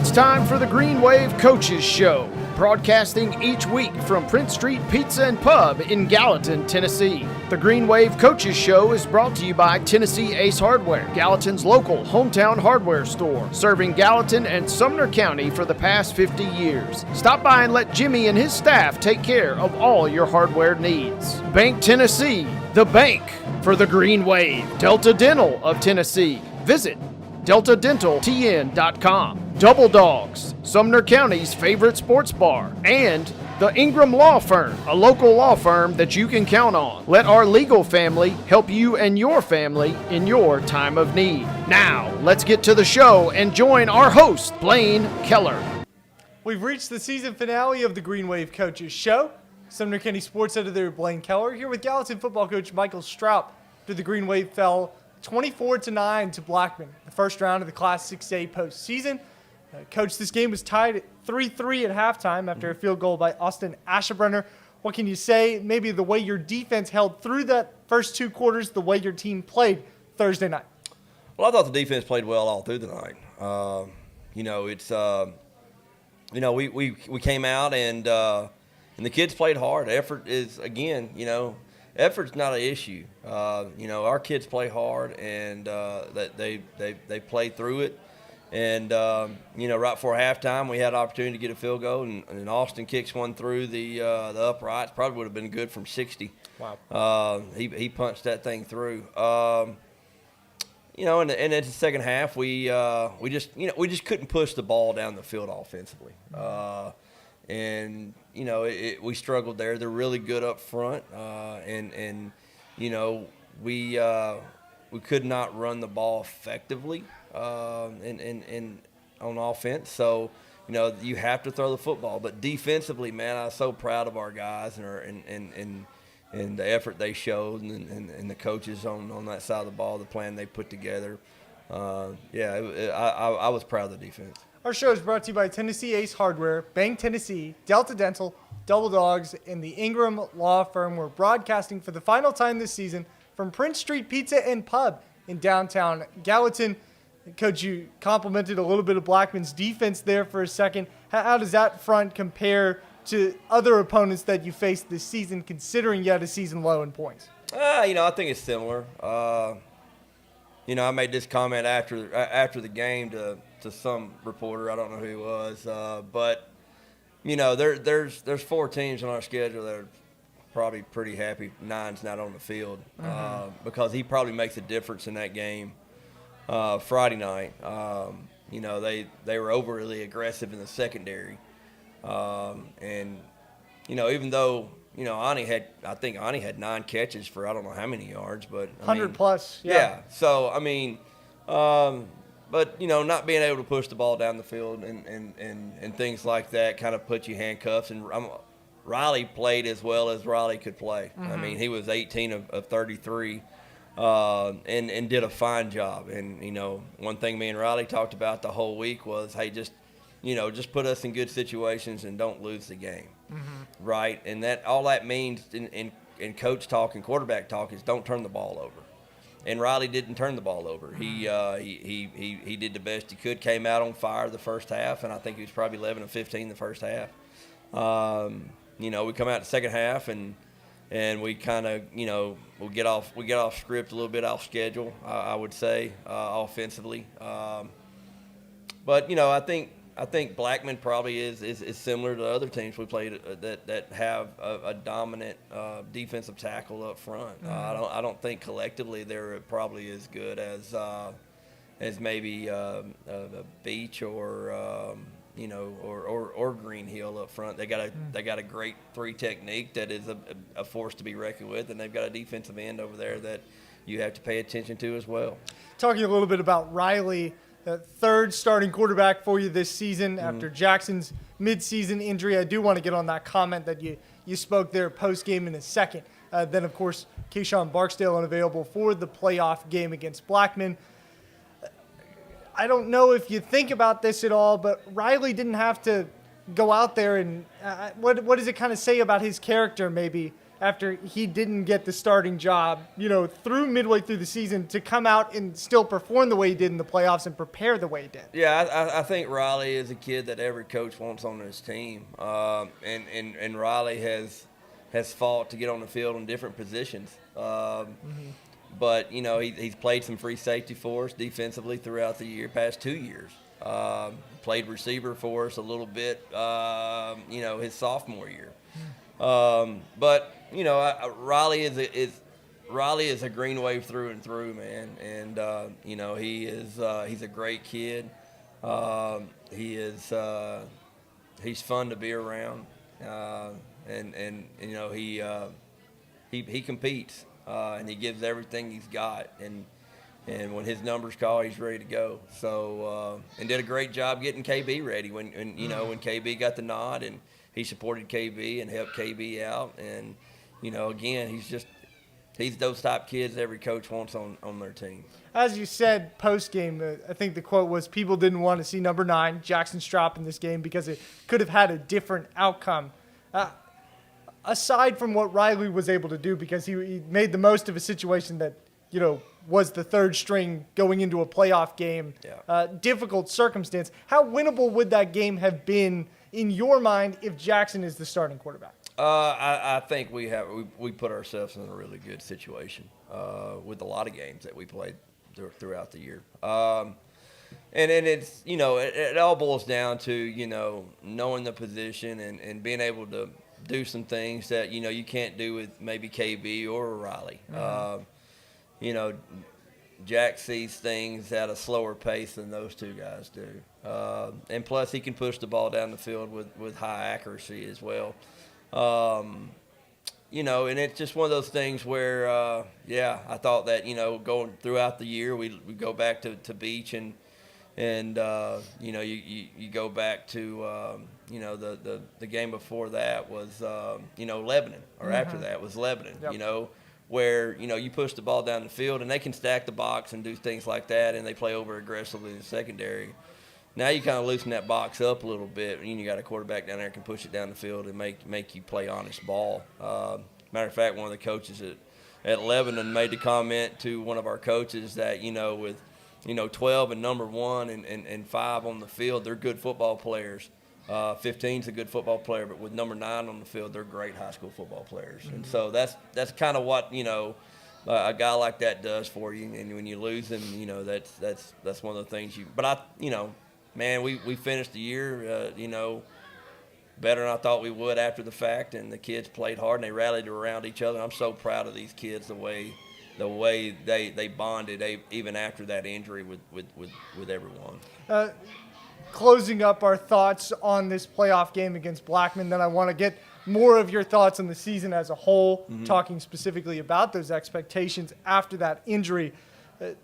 It's time for the Green Wave Coaches Show, broadcasting each week from Prince Street Pizza and Pub in Gallatin, Tennessee. The Green Wave Coaches Show is brought to you by Tennessee Ace Hardware, Gallatin's local hometown hardware store, serving Gallatin and Sumner County for the past 50 years. Stop by and let Jimmy and his staff take care of all your hardware needs. Bank Tennessee, the bank for the Green Wave. Delta Dental of Tennessee. Visit deltadentaltn.com. Double Dogs, Sumner County's favorite sports bar, and the Ingram Law Firm, a local law firm that you can count on. Let our legal family help you and your family in your time of need. Now, let's get to the show and join our host, Blaine Kellar. We've reached the season finale of the Green Wave Coaches Show. Sumner County Sports Editor Blaine Kellar here with Gallatin football coach Michael Stroup after the Green Wave fell 24-9 to Blackman, the first round of the Class 6A postseason. Coach, this game was tied at 3-3 at halftime after a field goal by Austin Asherbrenner. What can you say, maybe the way your defense held through that first two quarters, the way your team played Thursday night? Well, I thought the defense played well all through the night. We came out and the kids played hard. Effort is, again, effort's not an issue. Our kids play hard and that they play through it. And, right before halftime, we had an opportunity to get a field goal, and Austin kicks one through the uprights. Probably would have been good from 60. Wow. He punched that thing through. And in the second half, we just couldn't push the ball down the field offensively. We struggled there. They're really good up front, we could not run the ball effectively on offense. So, you have to throw the football. But defensively, man, I'm so proud of our guys and the effort they showed and the coaches on that side of the ball, the plan they put together. I was proud of the defense. Our show is brought to you by Tennessee Ace Hardware, Bank Tennessee, Delta Dental, Double Dogs, and the Ingram Law Firm. We're broadcasting for the final time this season from Prince Street Pizza and Pub in downtown Gallatin. Coach, you complimented a little bit of Blackman's defense there for a second. How does that front compare to other opponents that you faced this season, considering you had a season low in points? I think it's similar. I made this comment after the game to some reporter. I don't know who he was, but there's four teams on our schedule that are probably pretty happy Nine's not on the field because he probably makes a difference in that game. Friday night, they were overly aggressive in the secondary, even though Ani had 9 catches for I don't know how many yards, but 100 plus, yeah. So but not being able to push the ball down the field and things like that kind of put you handcuffs. And Riley played as well as Riley could play. He was 18 of 33. And did a fine job. And, one thing me and Riley talked about the whole week was, hey, just put us in good situations and don't lose the game. Right? And all that means in coach talk and quarterback talk is don't turn the ball over. And Riley didn't turn the ball over. He did the best he could, came out on fire the first half, and I think he was probably 11 of 15 the first half. We come out the second half and we kind of, we get off script a little bit, off schedule, I would say, offensively. But I think Blackman probably is similar to other teams we played that have a dominant defensive tackle up front. I don't think collectively they're probably as good as maybe Beach or Green Hill up front. They got a great 3 technique that is a force to be reckoned with, and they've got a defensive end over there that you have to pay attention to as well. Talking a little bit about Riley, the third starting quarterback for you this season after Jackson's midseason injury. I do want to get on that comment that you spoke there post-game in a second. Then, of course, Keyshawn Barksdale unavailable for the playoff game against Blackman. I don't know if you think about this at all, but Riley didn't have to go out there and what does it kind of say about his character maybe after he didn't get the starting job, through midway through the season to come out and still perform the way he did in the playoffs and prepare the way he did. Yeah, I think Riley is a kid that every coach wants on his team. And Riley has fought to get on the field in different positions. But, he's played some free safety for us defensively throughout the past 2 years. Played receiver for us a little bit, his sophomore year. But Riley is a Green Wave through and through, man. And he's a great kid. He's fun to be around. He competes, and he gives everything he's got. And when his numbers call, he's ready to go. So, and did a great job getting KB ready when KB got the nod, and he supported KB and helped KB out. And, again, he's those type kids every coach wants on their team. As you said post-game, I think the quote was, people didn't want to see number 9, Jackson Stroup, in this game because it could have had a different outcome. Aside from what Riley was able to do, because he made the most of a situation that, was the third string going into a playoff game, difficult circumstance. How winnable would that game have been in your mind if Jackson is the starting quarterback? I think we put ourselves in a really good situation with a lot of games that we played throughout the year. And it's, it all boils down to, knowing the position and being able to do some things that, you can't do with maybe KB or Riley. Jack sees things at a slower pace than those two guys do. And plus, he can push the ball down the field with high accuracy as well. And it's just one of those things where, I thought that, going throughout the year, we go back to Beach and you go back to, the game before that was, Lebanon, or after that was Lebanon, where, you push the ball down the field and they can stack the box and do things like that, and they play over aggressively in the secondary. Now you kind of loosen that box up a little bit, and you got a quarterback down there that can push it down the field and make you play honest ball. Matter of fact, one of the coaches at Lebanon made the comment to one of our coaches that, with 12 and number 1 and 5 on the field, they're good football players. 15's a good football player, but with number 9 on the field, they're great high school football players. And so that's kind of what, a guy like that does for you. And when you lose him, that's one of the things but man, we finished the year, better than I thought we would after the fact, and the kids played hard and they rallied around each other. I'm so proud of these kids, the way they bonded even after that injury with everyone. Closing up our thoughts on this playoff game against Blackman, then I want to get more of your thoughts on the season as a whole, talking specifically about those expectations after that injury.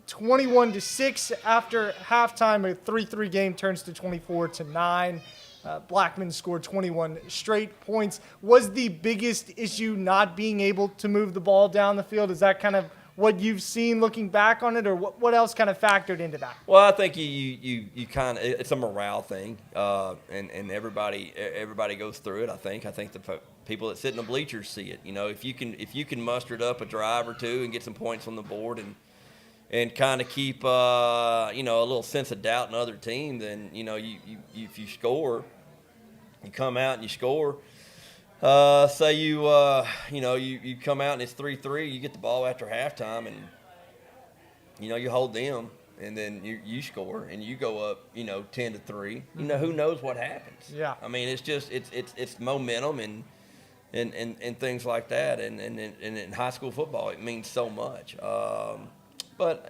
21-6 after halftime, a 3-3 game turns to 24-9. Blackman scored 21 straight points. Was the biggest issue not being able to move the ball down the field? Is that kind of what you've seen looking back on it, or what else kind of factored into that? Well, I think you kind of, it's a morale thing, and everybody goes through it. I think the people that sit in the bleachers see it. If you can muster it up a drive or two and get some points on the board and kind of keep a little sense of doubt in other team, then if you score, you come out and you score. Say you come out and it's 3-3, you get the ball after halftime, and you hold them, and then you score and you go up 10-3. Who knows what happens? Yeah. I mean, it's just it's momentum and things like that, and in high school football it means so much. But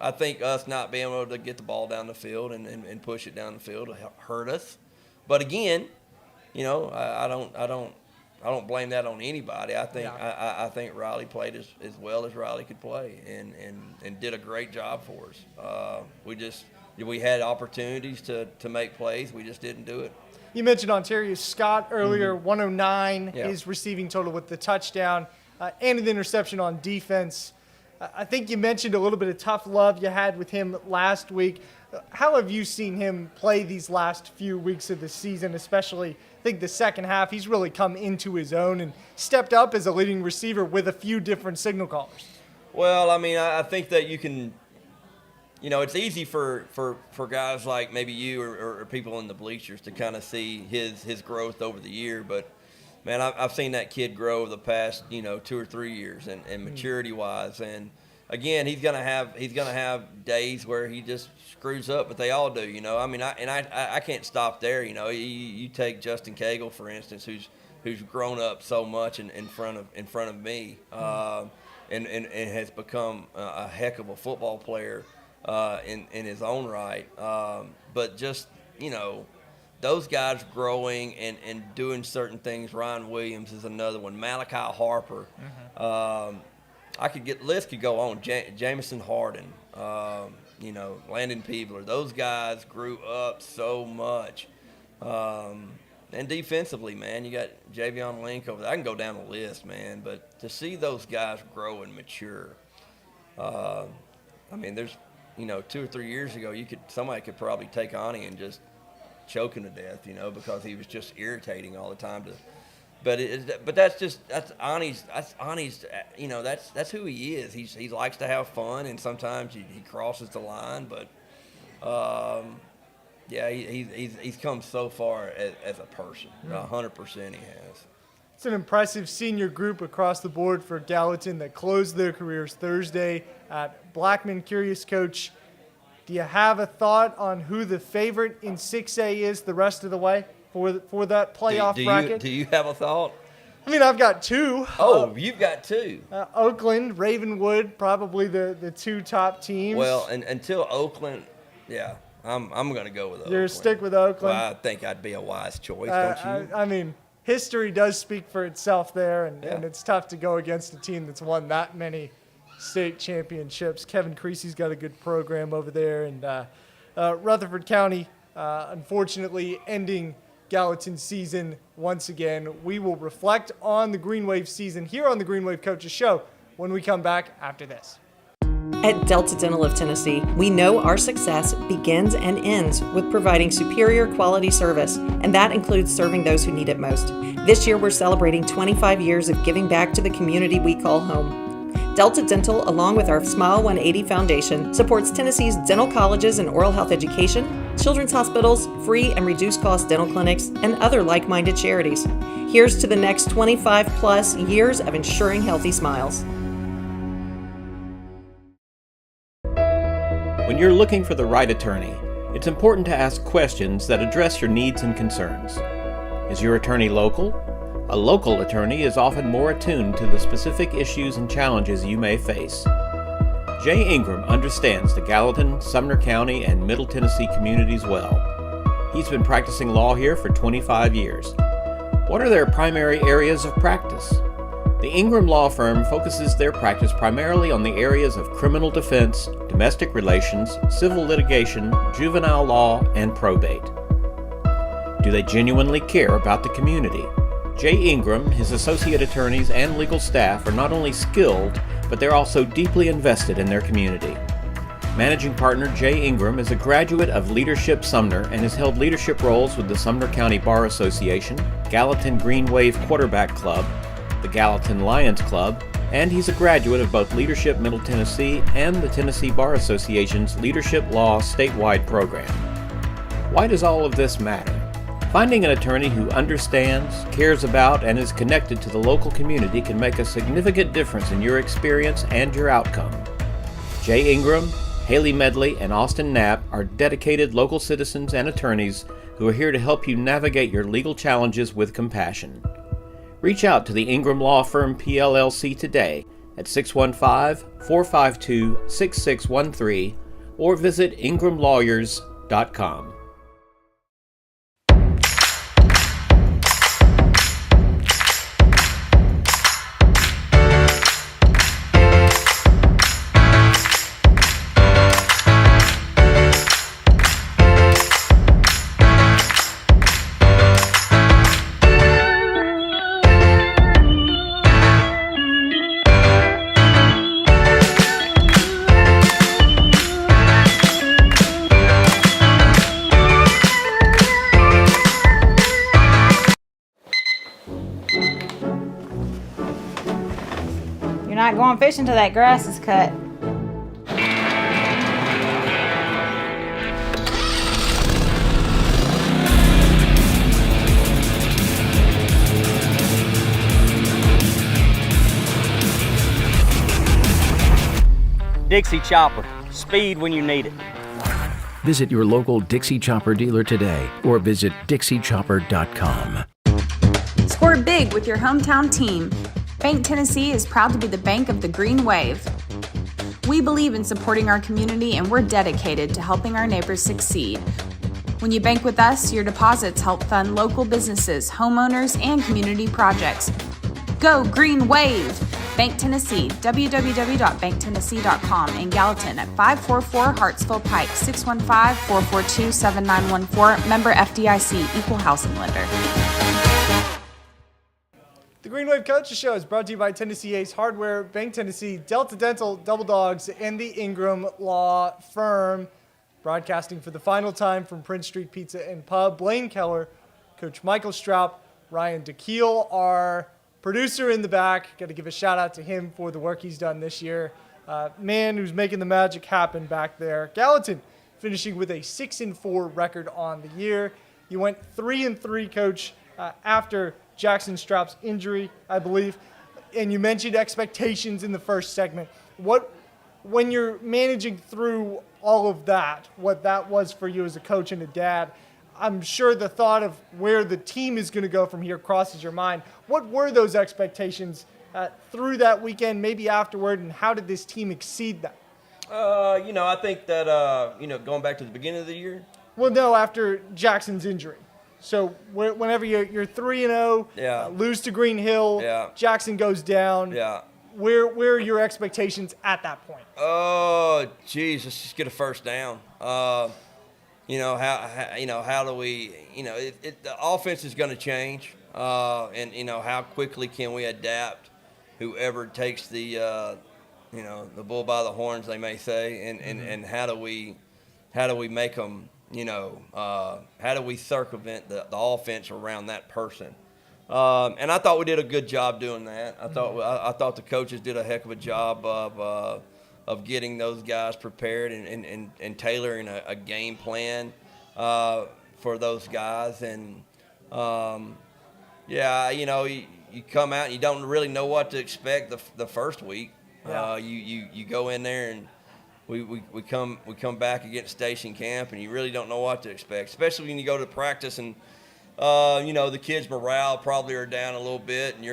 I think us not being able to get the ball down the field and push it down the field hurt us. But again, I don't blame that on anybody. I think Riley played as well as Riley could play and did a great job for us. We had opportunities to make plays. We just didn't do it. You mentioned Ontario Scott earlier, 109 his receiving total with the touchdown and an interception on defense. I think you mentioned a little bit of tough love you had with him last week. How have you seen him play these last few weeks of the season, especially I think the second half, he's really come into his own and stepped up as a leading receiver with a few different signal callers. Well, I mean, I think that you can, it's easy for guys like maybe you or people in the bleachers to kind of see his growth over the year. But, man, I've seen that kid grow over the past, 2 or 3 years and maturity-wise. And, again, he's gonna have days where he just screws up, but they all do, I mean, I can't stop there. You take Justin Cagle, for instance, who's grown up so much in front of me, and has become a heck of a football player in his own right. But just those guys growing and doing certain things. Ryan Williams is another one. Malachi Harper. List could go on. Jamison Harden, Landon Peebler. Those guys grew up so much. And defensively, man, you got Javion Link over there. I can go down the list, man. But to see those guys grow and mature, I mean, there's, 2 or 3 years ago, somebody could probably take Ani and just choke him to death, because he was just irritating all the time to. But that's Ani's. That's who he is. He likes to have fun, and sometimes he crosses the line. But he's come so far as a person. 100% he has. It's an impressive senior group across the board for Gallatin that closed their careers Thursday at Blackman. Curious, Coach, do you have a thought on who the favorite in 6A is the rest of the way for that playoff bracket? Do you have a thought? I mean, I've got two. Oh, you've got two. Oakland, Ravenwood, probably the two top teams. Well, until Oakland, yeah, I'm going to go with Oakland. You're stick with Oakland? Well, I think I'd be a wise choice, don't you? I mean, history does speak for itself there, and it's tough to go against a team that's won that many state championships. Kevin Creasy's got a good program over there, and Rutherford County, unfortunately, ending Gallatin's season once again. We will reflect on the Green Wave season here on the Green Wave Coaches Show when we come back after this. At Delta Dental of Tennessee, we know our success begins and ends with providing superior quality service, and that includes serving those who need it most. This year, we're celebrating 25 years of giving back to the community we call home. Delta Dental, along with our Smile 180 Foundation, supports Tennessee's dental colleges and oral health education, children's hospitals, free and reduced cost dental clinics, and other like-minded charities. Here's to the next 25 plus years of ensuring healthy smiles. When you're looking for the right attorney, it's important to ask questions that address your needs and concerns. Is your attorney local? A local attorney is often more attuned to the specific issues and challenges you may face. Jay Ingram understands the Gallatin, Sumner County, and Middle Tennessee communities well. He's been practicing law here for 25 years. What are their primary areas of practice? The Ingram Law Firm focuses their practice primarily on the areas of criminal defense, domestic relations, civil litigation, juvenile law, and probate. Do they genuinely care about the community? Jay Ingram, his associate attorneys, and legal staff are not only skilled, but they're also deeply invested in their community. Managing partner Jay Ingram is a graduate of Leadership Sumner and has held leadership roles with the Sumner County Bar Association, Gallatin Green Wave Quarterback Club, the Gallatin Lions Club, and he's a graduate of both Leadership Middle Tennessee and the Tennessee Bar Association's Leadership Law statewide program. Why does all of this matter? Finding an attorney who understands, cares about, and is connected to the local community can make a significant difference in your experience and your outcome. Jay Ingram, Haley Medley, and Austin Knapp are dedicated local citizens and attorneys who are here to help you navigate your legal challenges with compassion. Reach out to the Ingram Law Firm PLLC today at 615-452-6613 or visit ingramlawyers.com. going fishing till that grass is cut. Dixie Chopper, speed when you need it. Visit your local Dixie Chopper dealer today or visit dixiechopper.com. Score big with your hometown team. Bank Tennessee is proud to be the bank of the Green Wave. We believe in supporting our community and we're dedicated to helping our neighbors succeed. When you bank with us, your deposits help fund local businesses, homeowners, and community projects. Go Green Wave! Bank Tennessee, www.banktennessee.com, in Gallatin at 544 Hartsville Pike, 615-442-7914, member FDIC, equal housing lender. The Green Wave Coaches Show is brought to you by Tennessee Ace Hardware, Bank Tennessee, Delta Dental, Double Dogs, and the Ingram Law Firm. Broadcasting for the final time from Prince Street Pizza and Pub, Blaine Kellar, Coach Michael Stroup, Ryan DeKeel, our producer in the back. Got to give a shout out to him for the work he's done this year. Man who's making the magic happen back there. Gallatin finishing with a 6-4 record on the year. You went 3-3, Coach, after Jackson Stroup's injury, I believe. And you mentioned expectations in the first segment. When you're managing through all of that, what that was for you as a coach and a dad, I'm sure the thought of where the team is going to go from here crosses your mind. What were those expectations through that weekend, maybe afterward, and how did this team exceed that? I think that, going back to the beginning of the year. Well, no, after Jackson's injury. So whenever you're 3-0, lose to Green Hill, Jackson goes down. Yeah. Where are your expectations at that point? Oh, geez, let's just get a first down. How do we, the offense is going to change, and how quickly can we adapt whoever takes the bull by the horns, they may say, and how do we make them, how do we circumvent the offense around that person? And I thought we did a good job doing that. I thought the coaches did a heck of a job of getting those guys prepared and tailoring a game plan for those guys. And you come out and you don't really know what to expect the first week. You go in there and we come back against Station Camp and you really don't know what to expect, especially when you go to practice and the kids' morale probably are down a little bit, and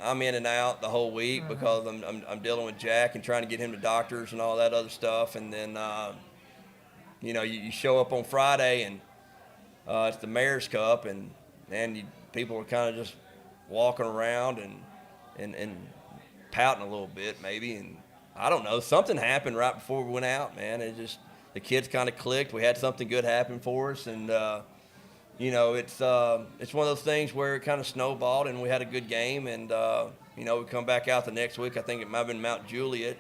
I'm in and out the whole week because I'm dealing with Jack and trying to get him to doctors and all that other stuff. And then, you show up on Friday and it's the Mayor's Cup, and people are kind of just walking around and pouting a little bit maybe. And I don't know, something happened right before we went out, man. The kids kind of clicked. We had something good happen for us, and it's one of those things where it kind of snowballed, and we had a good game, and we come back out the next week. I think it might have been Mount Juliet,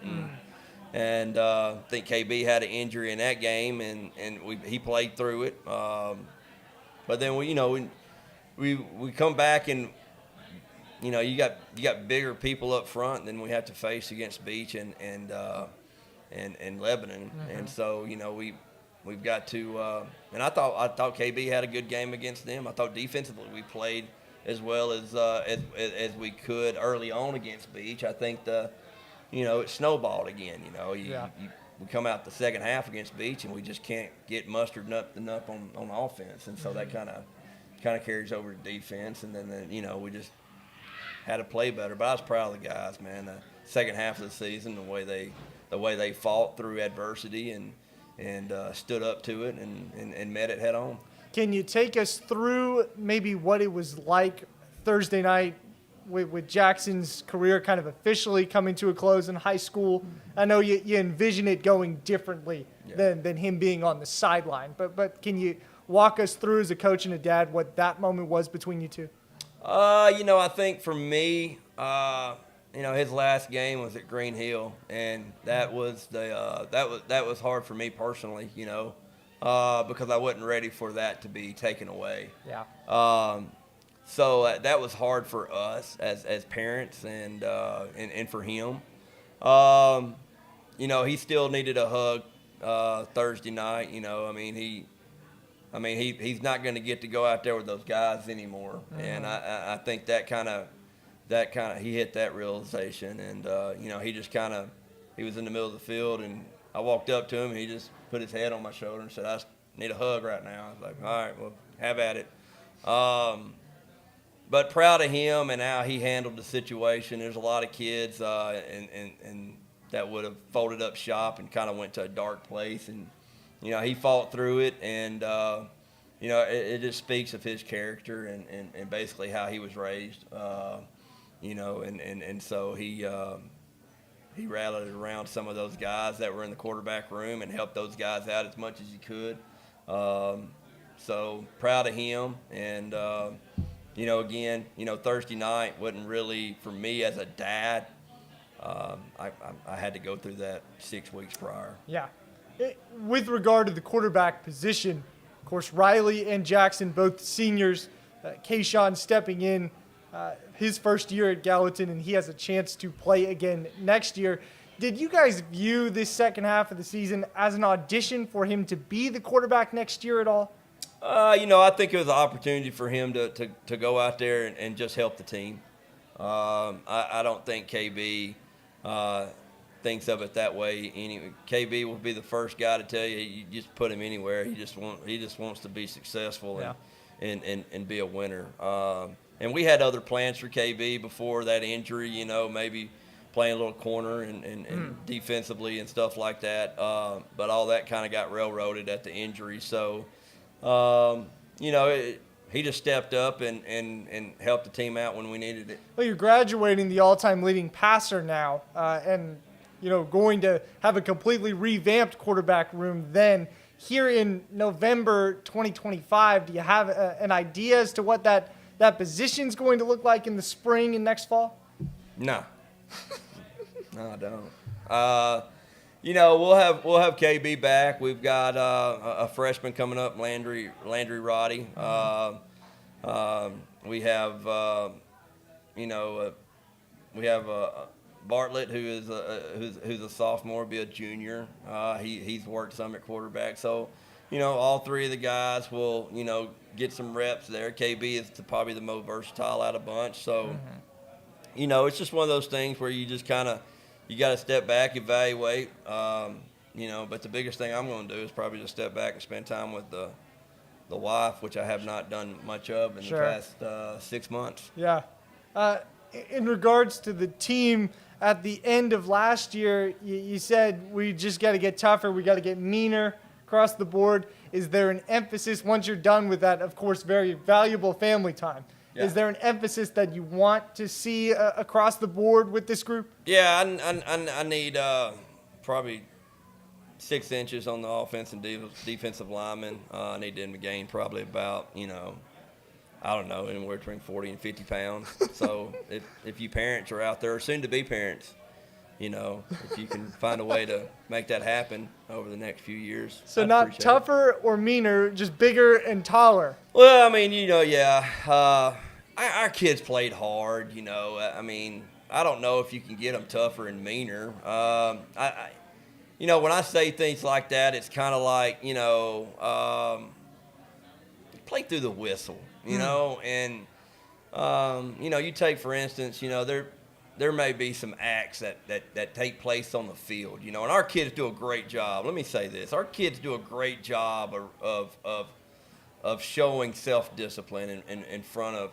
and I think KB had an injury in that game, and he played through it. But then we come back, and you got bigger people up front than we have to face against Beach and Lebanon, and so we've got to, and I thought KB had a good game against them. I thought defensively we played as well as we could early on against Beach. I think it snowballed again. We come out the second half against Beach and we just can't get mustered up on offense, and so that kind of carries over to defense, and then we just had to play better. But I was proud of the guys, man. The second half of the season, the way they fought through adversity and stood up to it and met it head on. Can you take us through maybe what it was like Thursday night with Jackson's career kind of officially coming to a close in high school? I know you envision it going differently than him being on the sideline, but can you walk us through as a coach and a dad what that moment was between you two? I think for me, his last game was at Green Hill, and that was that was hard for me personally, because I wasn't ready for that to be taken away. Yeah. So that was hard for us as parents and for him. He still needed a hug Thursday night. He's not going to get to go out there with those guys anymore, and I think that kind of he hit that realization, and he was in the middle of the field, and I walked up to him, and he just put his head on my shoulder and said, "I just need a hug right now." I was like, "All right, well, have at it." But proud of him and how he handled the situation. There's a lot of kids and that would have folded up shop and kind of went to a dark place, and he fought through it, and it just speaks of his character and basically how he was raised. And so he rallied around some of those guys that were in the quarterback room and helped those guys out as much as he could. So proud of him, and Thursday night wasn't really for me as a dad. I had to go through that 6 weeks prior. Yeah. With regard to the quarterback position, of course, Riley and Jackson, both seniors, Kayshawn stepping in his first year at Gallatin, and he has a chance to play again next year. Did you guys view this second half of the season as an audition for him to be the quarterback next year at all? I think it was an opportunity for him to go out there and just help the team. I don't think KB thinks of it that way. KB will be the first guy to tell you just put him anywhere. He just wants to be successful and be a winner. And we had other plans for KB before that injury. Maybe playing a little corner and defensively and stuff like that. But all that kind of got railroaded at the injury. So. He just stepped up and helped the team out when we needed it. Well, you're graduating the all-time leading passer now, and going to have a completely revamped quarterback room then. Here in November 2025, do you have an idea as to what that position's going to look like in the spring and next fall? No. No, I don't. We'll have KB back. We've got a freshman coming up, Landry Roddy. We have Bartlett, who's a sophomore, be a junior. He's worked some at quarterback. So, all three of the guys will get some reps there. KB is probably the most versatile out of bunch. So, it's just one of those things where you just kind of. You got to step back, evaluate, but the biggest thing I'm going to do is probably just step back and spend time with the wife, which I have not done much of in the past 6 months. Yeah. In regards to the team, at the end of last year, you said we just got to get tougher, we got to get meaner across the board. Is there an emphasis, once you're done with that, of course, very valuable family time? Yeah. Is there an emphasis that you want to see across the board with this group? Yeah, I need probably 6 inches on the offense and defensive linemen. I need them to gain probably about, I don't know, anywhere between 40 and 50 pounds. So if you parents are out there, or soon-to-be parents, if you can find a way to make that happen over the next few years. So not tougher or meaner, just bigger and taller. Well, yeah. Our kids played hard, I don't know if you can get them tougher and meaner. When I say things like that, it's kind of like, play through the whistle, and, you take, for instance, there may be some acts that take place on the field, and our kids do a great job. Let me say this. Our kids do a great job of showing self-discipline in front of,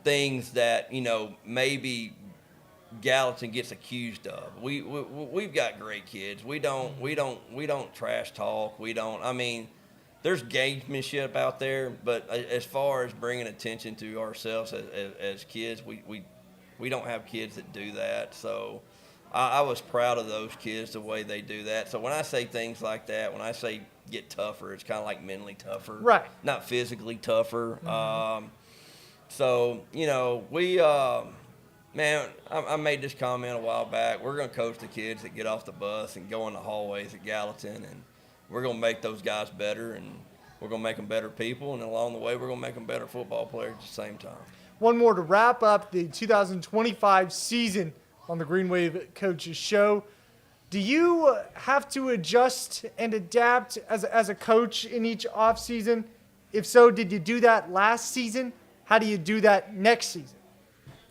things that, maybe Gallatin gets accused of. We've got great kids. We don't trash talk. There's gamesmanship out there, but as far as bringing attention to ourselves as kids, we don't have kids that do that. So I was proud of those kids, the way they do that. So when I say things like that, when I say get tougher, it's kind of like mentally tougher, right? Not physically tougher. I made this comment a while back. We're going to coach the kids that get off the bus and go in the hallways at Gallatin, and we're going to make those guys better, and we're going to make them better people, and along the way, we're going to make them better football players at the same time. One more to wrap up the 2025 season. on the Green Wave Coaches Show. Do you have to adjust and adapt as a coach in each offseason? If so, did you do that last season? How do you do that next season?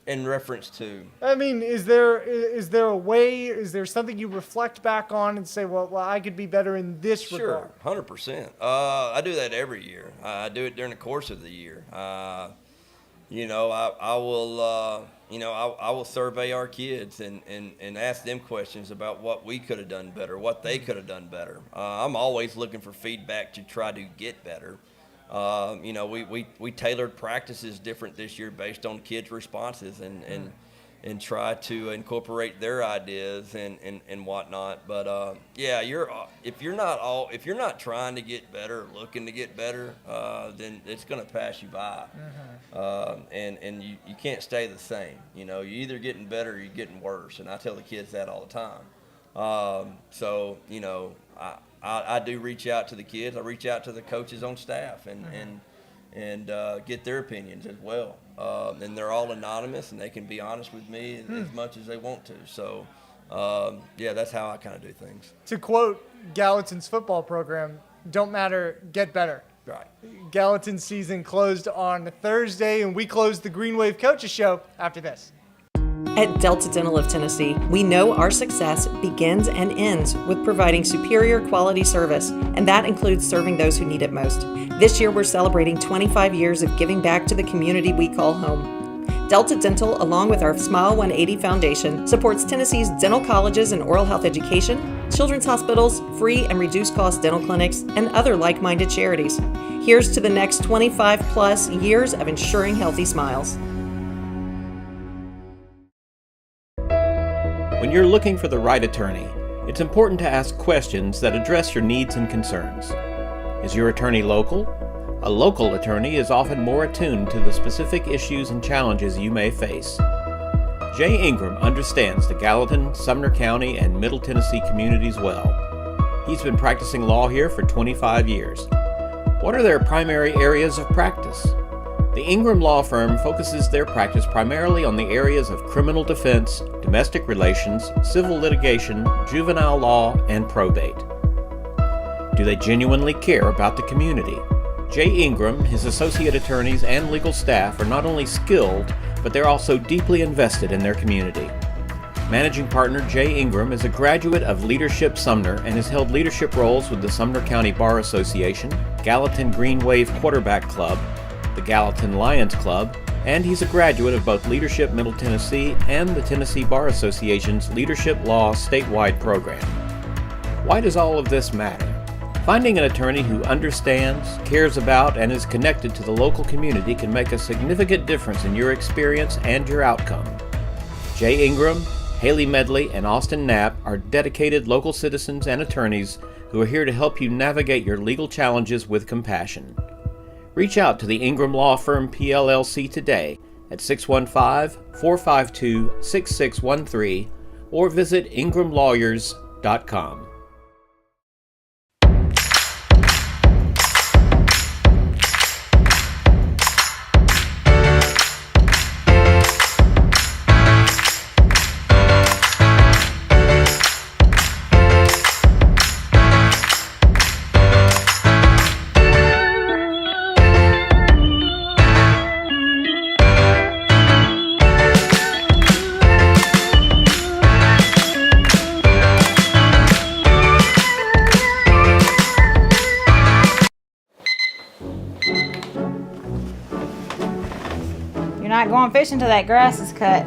In reference to? I mean, is there a way, is there something you reflect back on and say, well I could be better in this regard? Sure, 100%. I do that every year. I do it during the course of the year. I will survey our kids and ask them questions about what we could have done better, what they could have done better. I'm always looking for feedback to try to get better. We tailored practices different this year based on kids' responses and try to incorporate their ideas and whatnot. But if you're not trying to get better, looking to get better, then it's going to pass you by. And you can't stay the same. You're either getting better or you're getting worse. And I tell the kids that all the time. I do reach out to the kids. I reach out to the coaches on staff and get their opinions as well. And they're all anonymous, and they can be honest with me as much as they want to. So, that's how I kind of do things. To quote Gallatin's football program, don't matter, get better. Right. Gallatin's season closed on Thursday, and we closed the Green Wave Coaches Show after this. At Delta Dental of Tennessee, we know our success begins and ends with providing superior quality service, and that includes serving those who need it most. This year, we're celebrating 25 years of giving back to the community we call home. Delta Dental, along with our Smile 180 Foundation, supports Tennessee's dental colleges and oral health education, children's hospitals, free and reduced cost dental clinics, and other like-minded charities. Here's to the next 25-plus years of ensuring healthy smiles. When you're looking for the right attorney, it's important to ask questions that address your needs and concerns. Is your attorney local? A local attorney is often more attuned to the specific issues and challenges you may face. Jay Ingram understands the Gallatin, Sumner County, and Middle Tennessee communities well. He's been practicing law here for 25 years. What are their primary areas of practice? The Ingram Law Firm focuses their practice primarily on the areas of criminal defense, domestic relations, civil litigation, juvenile law, and probate. Do they genuinely care about the community? Jay Ingram, his associate attorneys, and legal staff are not only skilled, but they're also deeply invested in their community. Managing partner Jay Ingram is a graduate of Leadership Sumner and has held leadership roles with the Sumner County Bar Association, Gallatin Green Wave Quarterback Club, the Gallatin Lions Club, and he's a graduate of both Leadership Middle Tennessee and the Tennessee Bar Association's Leadership Law statewide program. Why does all of this matter? Finding an attorney who understands, cares about, and is connected to the local community can make a significant difference in your experience and your outcome. Jay Ingram, Haley Medley, and Austin Knapp are dedicated local citizens and attorneys who are here to help you navigate your legal challenges with compassion. Reach out to the Ingram Law Firm PLLC today at 615-452-6613 or visit ingramlawyers.com. You're not going fishing till that grass is cut.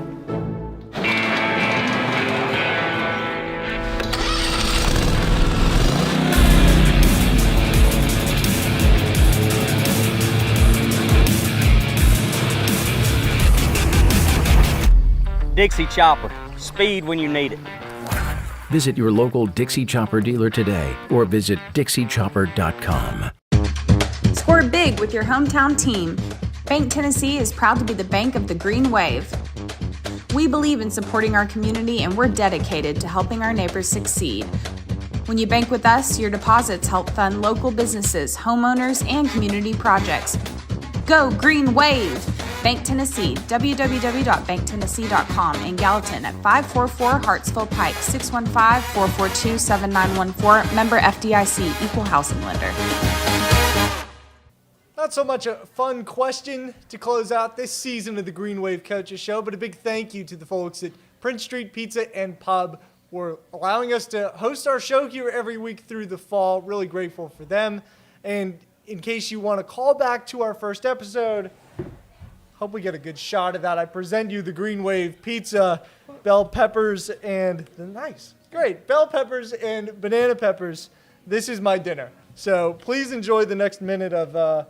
Dixie Chopper. Speed when you need it. Visit your local Dixie Chopper dealer today or visit DixieChopper.com. Score big with your hometown team. Bank Tennessee is proud to be the bank of the Green Wave. We believe in supporting our community and we're dedicated to helping our neighbors succeed. When you bank with us, your deposits help fund local businesses, homeowners, and community projects. Go Green Wave! Bank Tennessee, www.banktennessee.com. In Gallatin at 544 Hartsville Pike, 615-442-7914. Member FDIC, Equal Housing Lender. Not so much a fun question to close out this season of the Green Wave Coaches Show, but a big thank you to the folks at Prince Street Pizza and Pub for allowing us to host our show here every week through the fall. Really grateful for them. And in case you want to call back to our first episode, hope we get a good shot of that. I present you the Green Wave Pizza, bell peppers, and bell peppers and banana peppers. This is my dinner. So please enjoy the next minute of a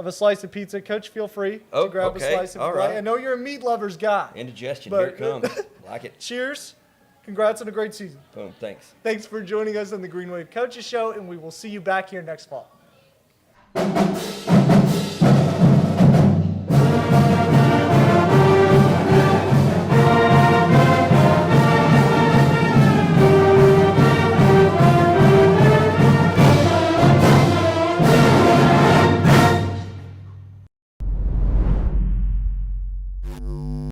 slice of pizza. Coach, feel free to grab a slice of all pizza. right. I know you're a meat lover's guy. Indigestion, But- here it comes. Like it. Cheers. Congrats on a great season. Boom, thanks. Thanks for joining us on the Green Wave Coaches Show, and we will see you back here next fall.